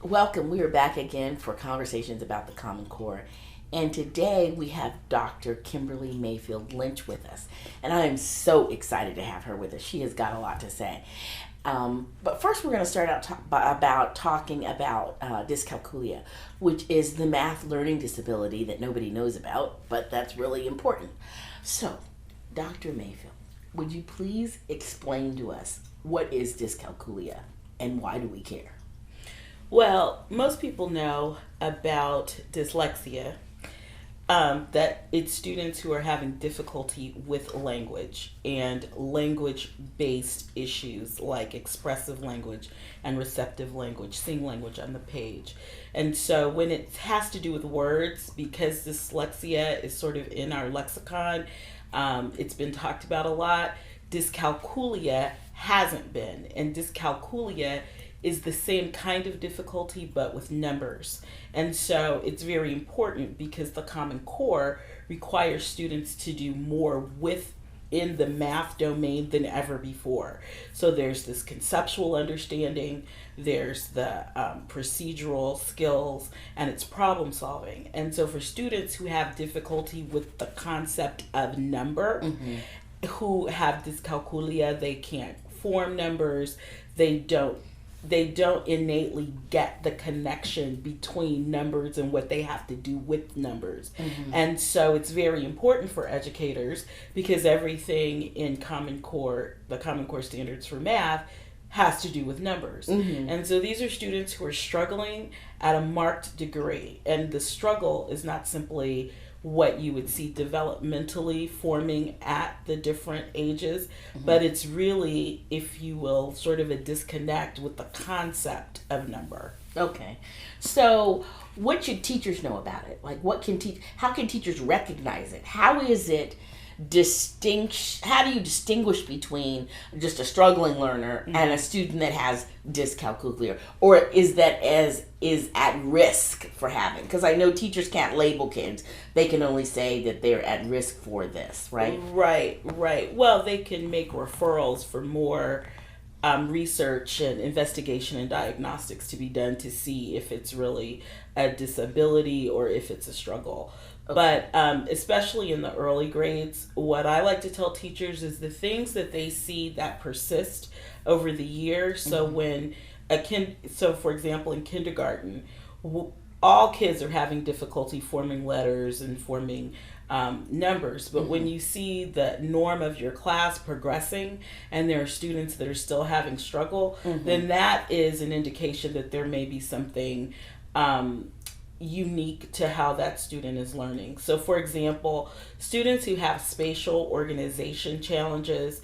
Welcome. We are back again for conversations about the Common Core. And today we have Dr. Kimberly Mayfield Lynch with us. And I am so excited to have her with us. She has got a lot to say. But first, we're going to start out talking about dyscalculia, which is the math learning disability that nobody knows about, but that's really important. So, Dr. Mayfield, would you please explain to us what is dyscalculia and why do we care? Well, most people know about dyslexia, that it's students who are having difficulty with language and language-based issues like expressive language and receptive language, seeing language on the page. And so when it has to do with words, because dyslexia is sort of in our lexicon, it's been talked about a lot, dyscalculia hasn't been. And dyscalculia is the same kind of difficulty but with numbers. And so it's very important because the Common Core requires students to do more within the math domain than ever before. So there's this conceptual understanding, there's the procedural skills, and it's problem solving. And so for students who have difficulty with the concept of number, who have dyscalculia, they can't form numbers, they don't innately get the connection between numbers and what they have to do with numbers. And so it's very important for educators because everything in Common Core, the Common Core standards for math, has to do with numbers. And so these are students who are struggling at a marked degree. And the struggle is not simply what you would see developmentally forming at the different ages, but it's really, if you will, sort of a disconnect with the concept of number. Okay. So what should teachers know about it? Like how can teachers recognize it? How is it how do you distinguish between just a struggling learner and a student that has dyscalculia, or is at risk for having? Because I know teachers can't label kids; they can only say that they're at risk for this, right? Right. Well, they can make referrals for more research and investigation and diagnostics to be done to see if it's really a disability or if it's a struggle. Okay. But especially in the early grades, what I like to tell teachers is the things that they see that persist over the years. So when for example, in kindergarten, all kids are having difficulty forming letters and forming numbers. But when you see the norm of your class progressing and there are students that are still having struggle, then that is an indication that there may be something unique to how that student is learning. So for example, students who have spatial organization challenges,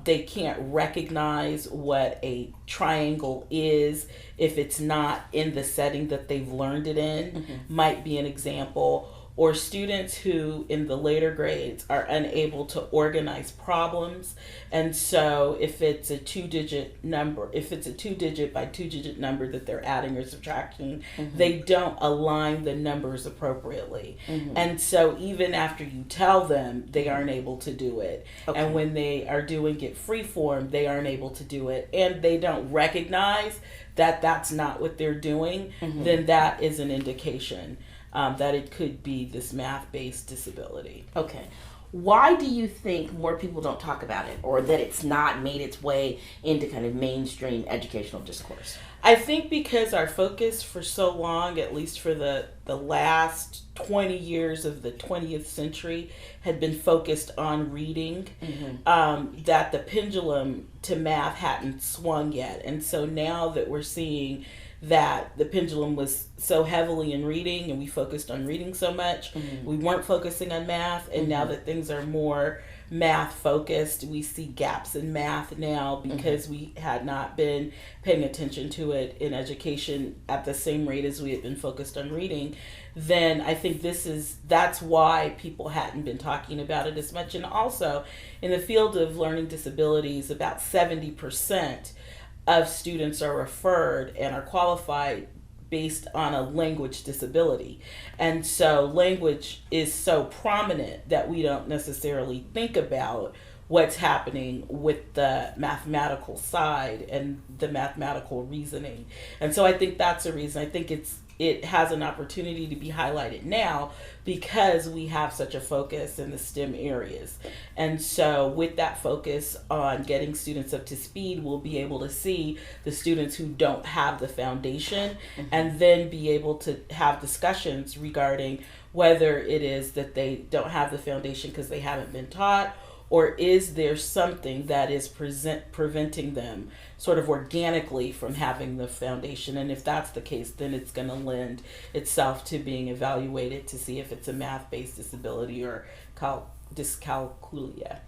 they can't recognize what a triangle is if it's not in the setting that they've learned it in, might be an example. Or students who in the later grades are unable to organize problems. And so if it's a two-digit number, if it's a 2-digit by 2-digit number that they're adding or subtracting, they don't align the numbers appropriately. And so even after you tell them, they aren't able to do it. Okay. And when they are doing it freeform, they aren't able to do it. And they don't recognize that that's not what they're doing, then that is an indication that it could be this math-based disability. Okay. Why do you think more people don't talk about it, or that it's not made its way into kind of mainstream educational discourse? I think because our focus for so long, at least for the last 20 years of the 20th century, had been focused on reading, that the pendulum to math hadn't swung yet. And so now that we're seeing that the pendulum was so heavily in reading and we focused on reading so much, we weren't focusing on math. And now that things are more math focused, we see gaps in math now because we had not been paying attention to it in education at the same rate as we had been focused on reading. Then I think that's why people hadn't been talking about it as much. And also in the field of learning disabilities, about 70% of students are referred and are qualified based on a language disability. And so language is so prominent that we don't necessarily think about what's happening with the mathematical side and the mathematical reasoning. And so I think that's a reason. I think it has an opportunity to be highlighted now because we have such a focus in the STEM areas. And so with that focus on getting students up to speed, we'll be able to see the students who don't have the foundation and then be able to have discussions regarding whether it is that they don't have the foundation because they haven't been taught, or is there something that is preventing them sort of organically from having the foundation? And if that's the case, then it's going to lend itself to being evaluated to see if it's a math-based disability or dyscalculia.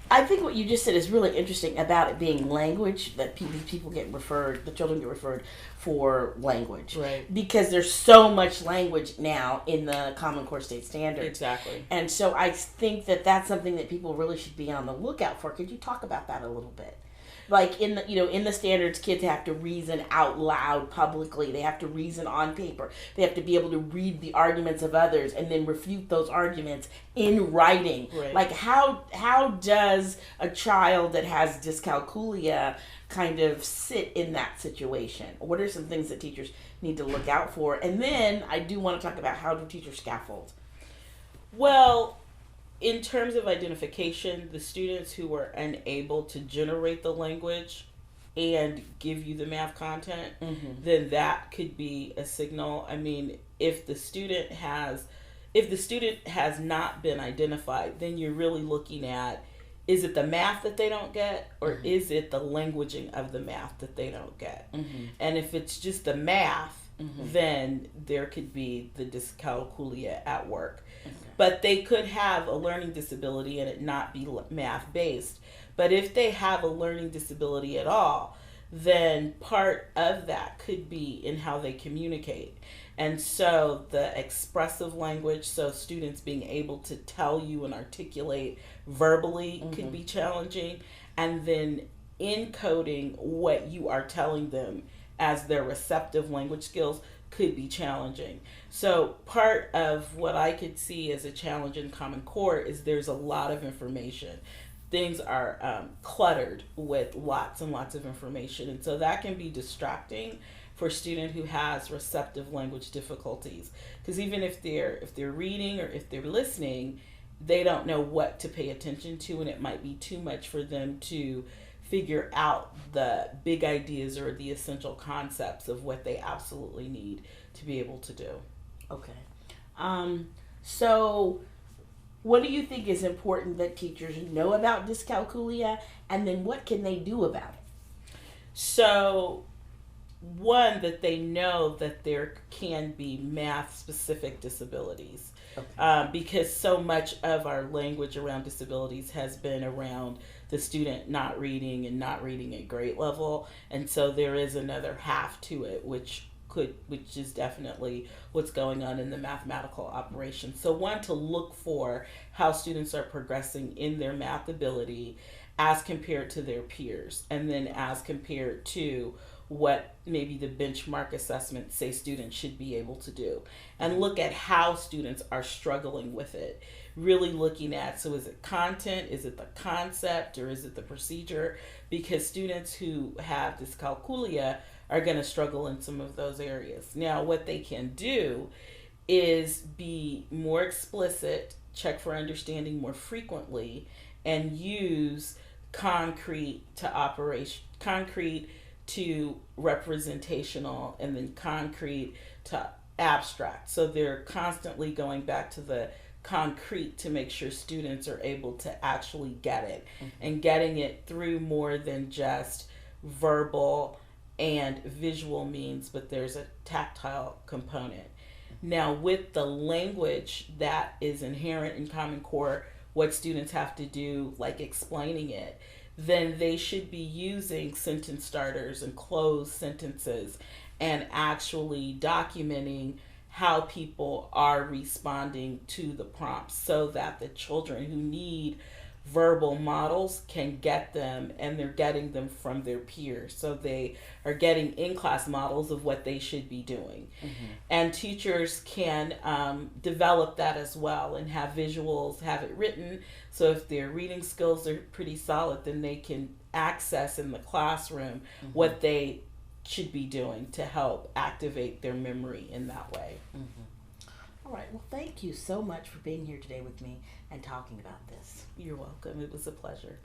I think what you just said is really interesting about it being language, that people get referred, the children get referred for language. Right. Because there's so much language now in the Common Core State Standard. Exactly. And so I think that that's something that people really should be on the lookout for. Could you talk about that a little bit? Like in the standards, kids have to reason out loud publicly. They have to reason on paper. They have to be able to read the arguments of others and then refute those arguments in writing. Right. Like how does a child that has dyscalculia kind of sit in that situation? What are some things that teachers need to look out for? And then I do want to talk about how do teachers scaffold? Well, in terms of identification, the students who are unable to generate the language and give you the math content, then that could be a signal. I mean, if the student has not been identified, then you're really looking at, is it the math that they don't get, or is it the languaging of the math that they don't get? And if it's just the math, then there could be the dyscalculia at work. But they could have a learning disability and it not be math based. But if they have a learning disability at all, then part of that could be in how they communicate. And so the expressive language, so students being able to tell you and articulate verbally could be challenging. And then encoding what you are telling them as their receptive language skills could be challenging. So part of what I could see as a challenge in Common Core is there's a lot of information. Things are cluttered with lots and lots of information. And so that can be distracting for a student who has receptive language difficulties. Because even if they're reading or if they're listening, they don't know what to pay attention to, and it might be too much for them to figure out the big ideas or the essential concepts of what they absolutely need to be able to do. Okay. So what do you think is important that teachers know about dyscalculia, and then what can they do about it? So one, that they know that there can be math-specific disabilities. Okay. Because so much of our language around disabilities has been around the student not reading and not reading at grade level. And so there is another half to it, which is definitely what's going on in the mathematical operation. So one, to look for how students are progressing in their math ability as compared to their peers, and then as compared to what maybe the benchmark assessments say students should be able to do, and look at how students are struggling with it. Really looking at, so is it content, is it the concept, or is it the procedure? Because students who have dyscalculia are going to struggle in some of those areas. Now, what they can do is be more explicit, check for understanding more frequently, and use concrete to representational, and then concrete to abstract. So they're constantly going back to the concrete to make sure students are able to actually get it, and getting it through more than just verbal and visual means, but there's a tactile component. Now, with the language that is inherent in Common Core, what students have to do, like explaining it, then they should be using sentence starters and closed sentences and actually documenting how people are responding to the prompts, so that the children who need verbal models can get them, and they're getting them from their peers. So they are getting in-class models of what they should be doing. And teachers can develop that as well and have visuals, have it written. So if their reading skills are pretty solid, then they can access in the classroom what they should be doing to help activate their memory in that way. All right. Well, thank you so much for being here today with me and talking about this. You're welcome. It was a pleasure.